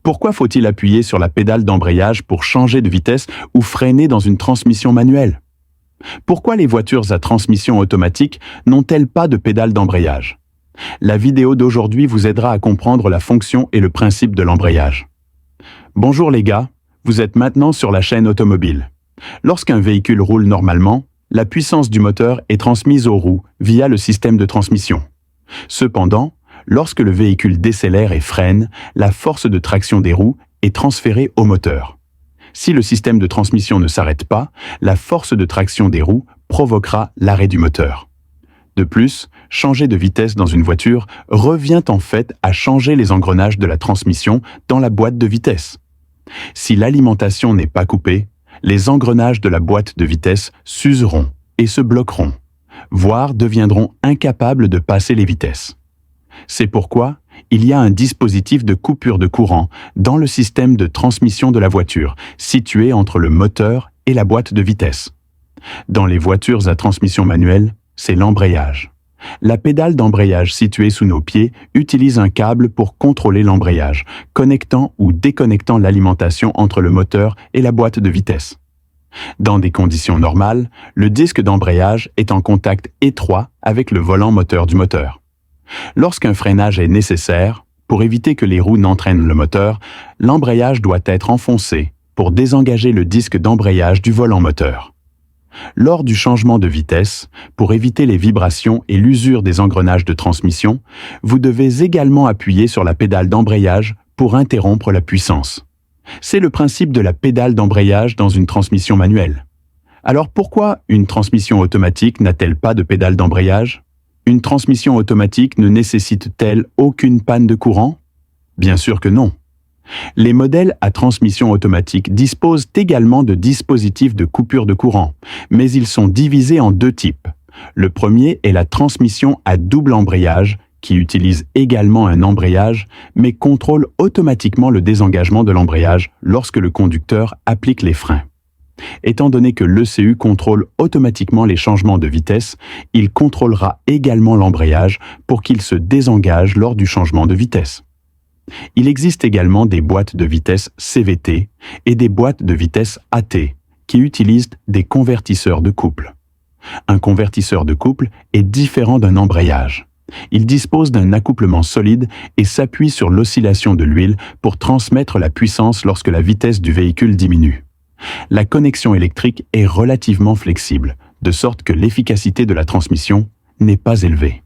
Pourquoi faut-il appuyer sur la pédale d'embrayage pour changer de vitesse ou freiner dans une transmission manuelle? Pourquoi les voitures à transmission automatique n'ont-elles pas de pédale d'embrayage? La vidéo d'aujourd'hui vous aidera à comprendre la fonction et le principe de l'embrayage. Bonjour les gars, vous êtes maintenant sur la chaîne automobile. Lorsqu'un véhicule roule normalement, la puissance du moteur est transmise aux roues via le système de transmission. Cependant, lorsque le véhicule décélère et freine, la force de traction des roues est transférée au moteur. Si le système de transmission ne s'arrête pas, la force de traction des roues provoquera l'arrêt du moteur. De plus, changer de vitesse dans une voiture revient en fait à changer les engrenages de la transmission dans la boîte de vitesse. Si l'alimentation n'est pas coupée, les engrenages de la boîte de vitesse s'useront et se bloqueront, voire deviendront incapables de passer les vitesses. C'est pourquoi il y a un dispositif de coupure de courant dans le système de transmission de la voiture, situé entre le moteur et la boîte de vitesse. Dans les voitures à transmission manuelle, c'est l'embrayage. La pédale d'embrayage située sous nos pieds utilise un câble pour contrôler l'embrayage, connectant ou déconnectant l'alimentation entre le moteur et la boîte de vitesse. Dans des conditions normales, le disque d'embrayage est en contact étroit avec le volant moteur du moteur. Lorsqu'un freinage est nécessaire, pour éviter que les roues n'entraînent le moteur, l'embrayage doit être enfoncé pour désengager le disque d'embrayage du volant moteur. Lors du changement de vitesse, pour éviter les vibrations et l'usure des engrenages de transmission, vous devez également appuyer sur la pédale d'embrayage pour interrompre la puissance. C'est le principe de la pédale d'embrayage dans une transmission manuelle. Alors pourquoi une transmission automatique n'a-t-elle pas de pédale d'embrayage? Une transmission automatique ne nécessite-t-elle aucune panne de courant? Bien sûr que non. Les modèles à transmission automatique disposent également de dispositifs de coupure de courant, mais ils sont divisés en deux types. Le premier est la transmission à double embrayage, qui utilise également un embrayage, mais contrôle automatiquement le désengagement de l'embrayage lorsque le conducteur applique les freins. Étant donné que l'ECU contrôle automatiquement les changements de vitesse, il contrôlera également l'embrayage pour qu'il se désengage lors du changement de vitesse. Il existe également des boîtes de vitesse CVT et des boîtes de vitesse AT qui utilisent des convertisseurs de couple. Un convertisseur de couple est différent d'un embrayage. Il dispose d'un accouplement solide et s'appuie sur l'oscillation de l'huile pour transmettre la puissance lorsque la vitesse du véhicule diminue. La connexion électrique est relativement flexible, de sorte que l'efficacité de la transmission n'est pas élevée.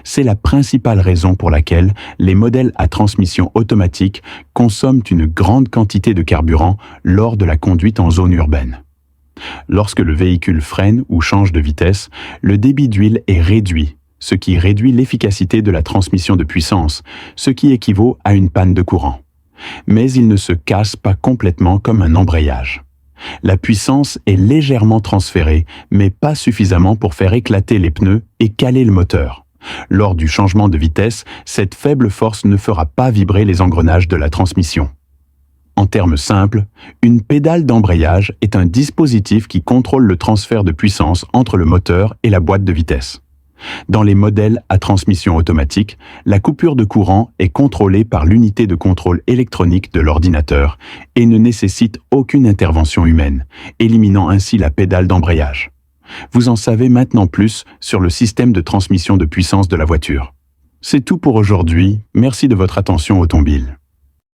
C'est la principale raison pour laquelle les modèles à transmission automatique consomment une grande quantité de carburant lors de la conduite en zone urbaine. Lorsque le véhicule freine ou change de vitesse, le débit d'huile est réduit, ce qui réduit l'efficacité de la transmission de puissance, ce qui équivaut à une panne de courant. Mais il ne se casse pas complètement comme un embrayage. La puissance est légèrement transférée, mais pas suffisamment pour faire éclater les pneus et caler le moteur. Lors du changement de vitesse, cette faible force ne fera pas vibrer les engrenages de la transmission. En termes simples, une pédale d'embrayage est un dispositif qui contrôle le transfert de puissance entre le moteur et la boîte de vitesse. Dans les modèles à transmission automatique, la coupure de courant est contrôlée par l'unité de contrôle électronique de l'ordinateur et ne nécessite aucune intervention humaine, éliminant ainsi la pédale d'embrayage. Vous en savez maintenant plus sur le système de transmission de puissance de la voiture. C'est tout pour aujourd'hui. Merci de votre attention automobile.